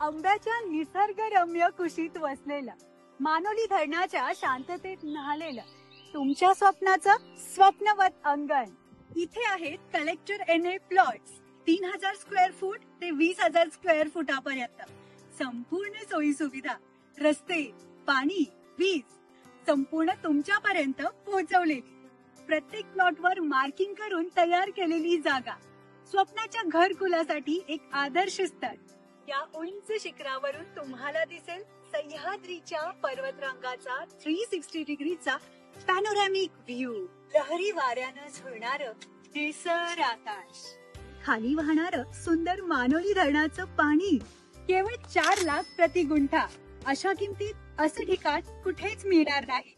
आंब्याच्या निसर्गरम्य कुशीत वसलेलं, मानोली धरणाच्या शांततेत न्हालेलं तुमच्या स्वप्नाचं स्वप्नवत अंगण. इथे आहेत कलेक्टर एन.ए. प्लॉट्स. 3000 स्क्वेअर फूट ते 20,000 स्क्वेअर फुटापर्यंत संपूर्ण सोयी सुविधा, रस्ते, पाणी, वीज संपूर्ण तुमच्यापर्यंत पोहोचवलेली. प्रत्येक प्लॉटवर मार्किंग करून तयार केलेली जागा स्वप्नाच्या घरकुलासाठी एक आदर्श स्थळ. या उंच शिखरावरून तुम्हाला दिसेल सह्याद्रीच्या पर्वतरांगाचा 360 डिग्रीचा पॅनोरॅमिक व्ह्यू. लहरी वाऱ्यानं झुळणारं निसर आकाश, खाली वाहणारं सुंदर मानोली धरणाचं पाणी. केवळ 4 लाख प्रति गुंठा. अशा किमतीत असं ठिकाण कुठेच मिळणार नाही.